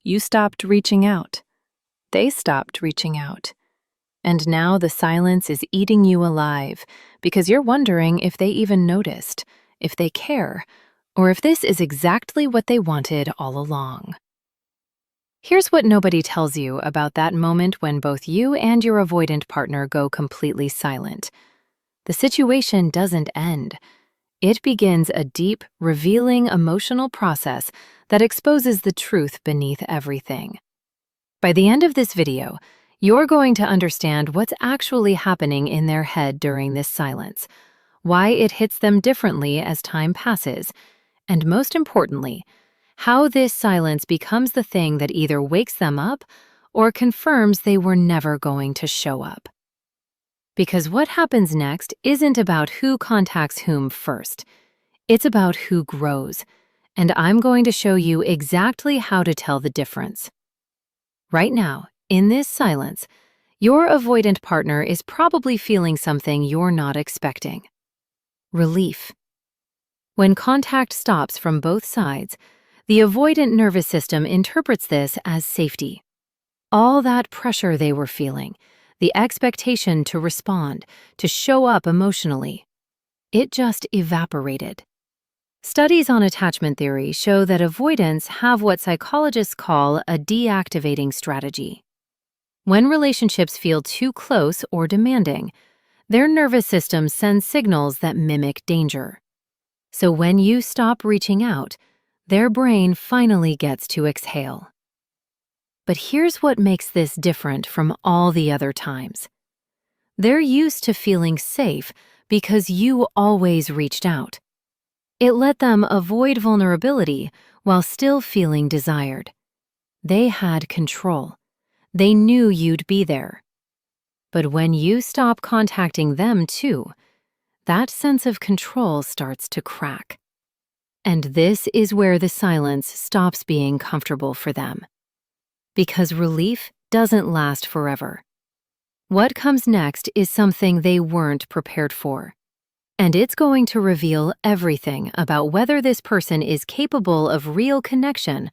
You stopped reaching out. They stopped reaching out. And now the silence is eating you alive because you're wondering if they even noticed, if they care, or if this is exactly what they wanted all along. Here's what nobody tells you about that moment when both you and your avoidant partner go completely silent. The situation doesn't end. It begins a deep, revealing emotional process that exposes the truth beneath everything. By the end of this video, you're going to understand what's actually happening in their head during this silence, why it hits them differently as time passes, and most importantly, how this silence becomes the thing that either wakes them up or confirms they were never going to show up. Because what happens next isn't about who contacts whom first. It's about who grows, and I'm going to show you exactly how to tell the difference. Right now, in this silence, your avoidant partner is probably feeling something you're not expecting. Relief. When contact stops from both sides, the avoidant nervous system interprets this as safety. All that pressure they were feeling, the expectation to respond, to show up emotionally, it just evaporated. Studies on attachment theory show that avoidants have what psychologists call a deactivating strategy. When relationships feel too close or demanding, their nervous system sends signals that mimic danger. So when you stop reaching out, their brain finally gets to exhale. But here's what makes this different from all the other times. They're used to feeling safe because you always reached out. It let them avoid vulnerability while still feeling desired. They had control. They knew you'd be there. But when you stop contacting them too, that sense of control starts to crack. And this is where the silence stops being comfortable for them. Because relief doesn't last forever. What comes next is something they weren't prepared for. And it's going to reveal everything about whether this person is capable of real connection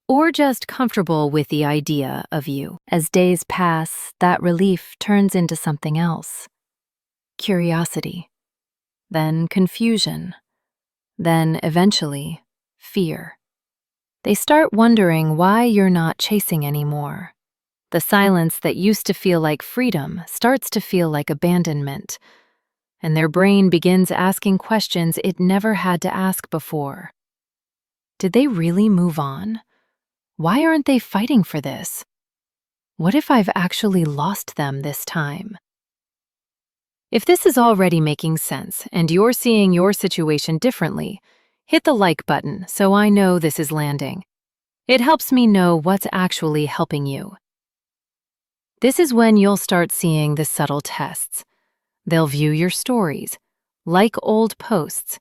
or just comfortable with the idea of you. As days pass, that relief turns into something else. Curiosity, then confusion, then eventually fear. They start wondering why you're not chasing anymore. The silence that used to feel like freedom starts to feel like abandonment, and their brain begins asking questions it never had to ask before. Did they really move on? Why aren't they fighting for this? What if I've actually lost them this time? If this is already making sense and you're seeing your situation differently, hit the like button so I know this is landing. It helps me know what's actually helping you. This is when you'll start seeing the subtle tests. They'll view your stories, like old posts,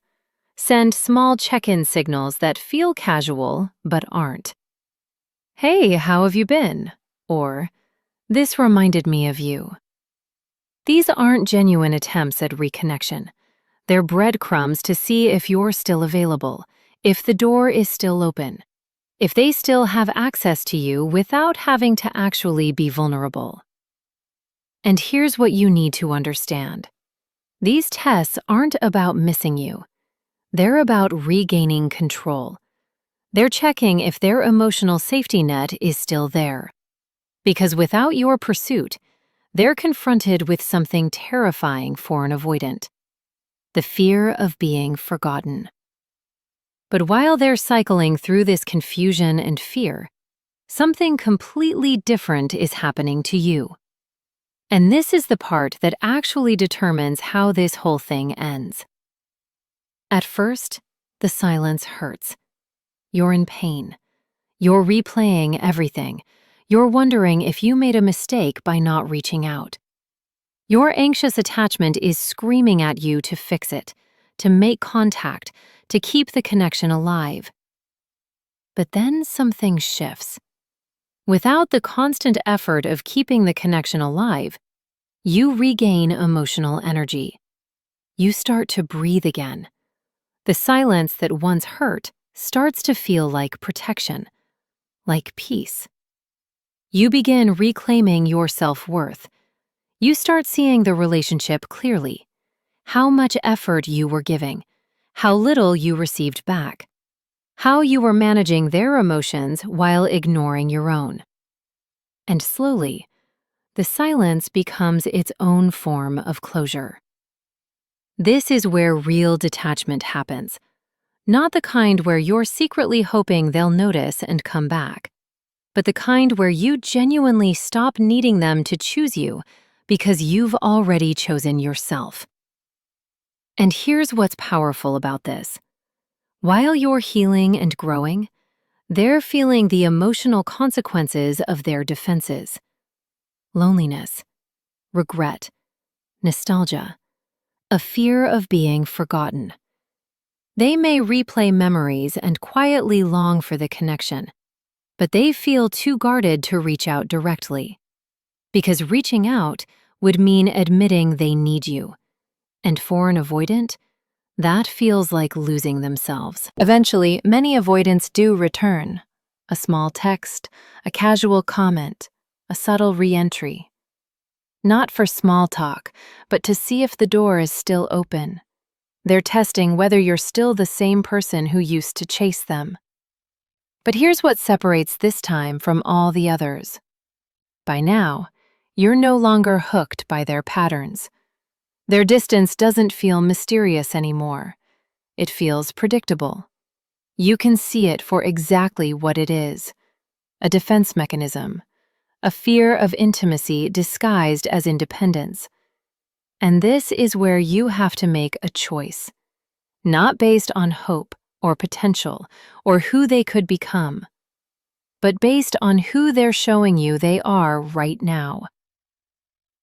send small check-in signals that feel casual but aren't. Hey, how have you been? Or, this reminded me of you. These aren't genuine attempts at reconnection. They're breadcrumbs to see if you're still available, if the door is still open, if they still have access to you without having to actually be vulnerable. And here's what you need to understand. These tests aren't about missing you. They're about regaining control. They're checking if their emotional safety net is still there. Because without your pursuit, they're confronted with something terrifying for an avoidant: the fear of being forgotten. But while they're cycling through this confusion and fear, something completely different is happening to you. And this is the part that actually determines how this whole thing ends. At first, the silence hurts. You're in pain. You're replaying everything. You're wondering if you made a mistake by not reaching out. Your anxious attachment is screaming at you to fix it, to make contact, to keep the connection alive. But then something shifts. Without the constant effort of keeping the connection alive, you regain emotional energy. You start to breathe again. The silence that once hurt starts to feel like protection, like peace. You begin reclaiming your self-worth. You start seeing the relationship clearly, how much effort you were giving, how little you received back, how you were managing their emotions while ignoring your own. And slowly, the silence becomes its own form of closure. This is where real detachment happens, not the kind where you're secretly hoping they'll notice and come back, but the kind where you genuinely stop needing them to choose you because you've already chosen yourself. And here's what's powerful about this. While you're healing and growing, they're feeling the emotional consequences of their defenses. Loneliness, regret, nostalgia, a fear of being forgotten. They may replay memories and quietly long for the connection, but they feel too guarded to reach out directly. Because reaching out would mean admitting they need you. And for an avoidant, that feels like losing themselves. Eventually, many avoidants do return. A small text, a casual comment, a subtle re-entry. Not for small talk, but to see if the door is still open. They're testing whether you're still the same person who used to chase them. But here's what separates this time from all the others. By now, you're no longer hooked by their patterns. Their distance doesn't feel mysterious anymore. It feels predictable. You can see it for exactly what it is: a defense mechanism, a fear of intimacy disguised as independence. And this is where you have to make a choice, not based on hope or potential or who they could become, but based on who they're showing you they are right now.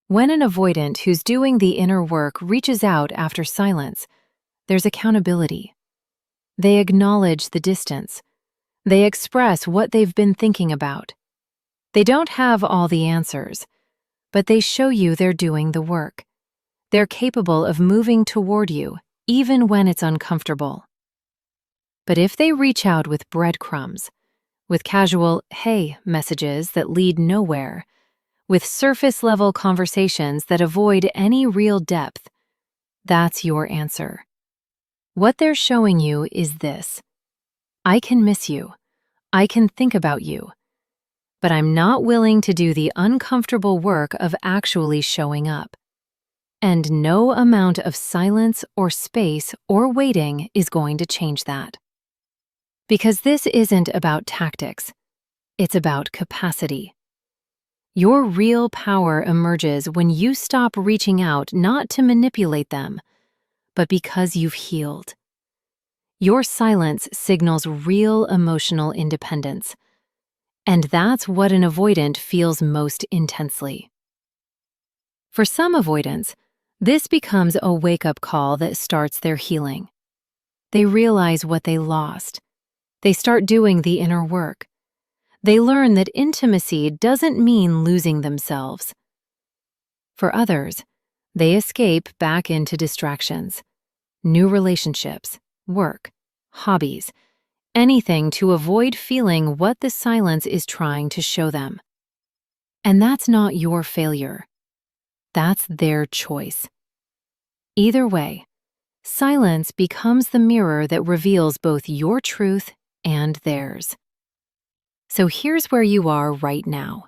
When an avoidant who's doing the inner work reaches out after silence, there's accountability. They acknowledge the distance. They express what they've been thinking about. They don't have all the answers, but they show you they're doing the work. They're capable of moving toward you, even when it's uncomfortable. But if they reach out with breadcrumbs, with casual "hey" messages that lead nowhere, with surface-level conversations that avoid any real depth, that's your answer. What they're showing you is this: I can miss you, I can think about you, but I'm not willing to do the uncomfortable work of actually showing up. And no amount of silence or space or waiting is going to change that. Because this isn't about tactics, it's about capacity. Your real power emerges when you stop reaching out not to manipulate them, but because you've healed. Your silence signals real emotional independence, and that's what an avoidant feels most intensely. For some avoidants, this becomes a wake-up call that starts their healing. They realize what they lost. They start doing the inner work. They learn that intimacy doesn't mean losing themselves. For others, they escape back into distractions, new relationships, work, hobbies, anything to avoid feeling what the silence is trying to show them. And that's not your failure. That's their choice. Either way, silence becomes the mirror that reveals both your truth and theirs. So here's where you are right now.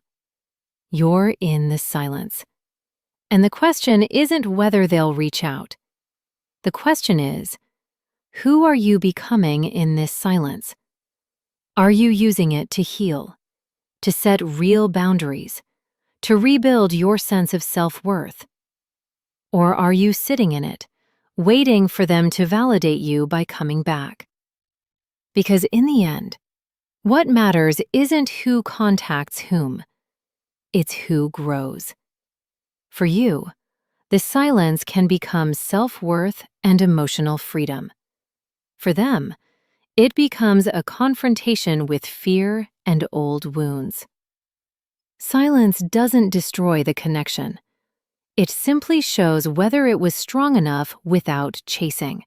You're in the silence. And the question isn't whether they'll reach out. The question is, who are you becoming in this silence? Are you using it to heal, to set real boundaries, to rebuild your sense of self-worth? Or are you sitting in it, waiting for them to validate you by coming back? Because in the end, what matters isn't who contacts whom, it's who grows. For you, the silence can become self-worth and emotional freedom. For them, it becomes a confrontation with fear and old wounds. Silence doesn't destroy the connection. It simply shows whether it was strong enough without chasing.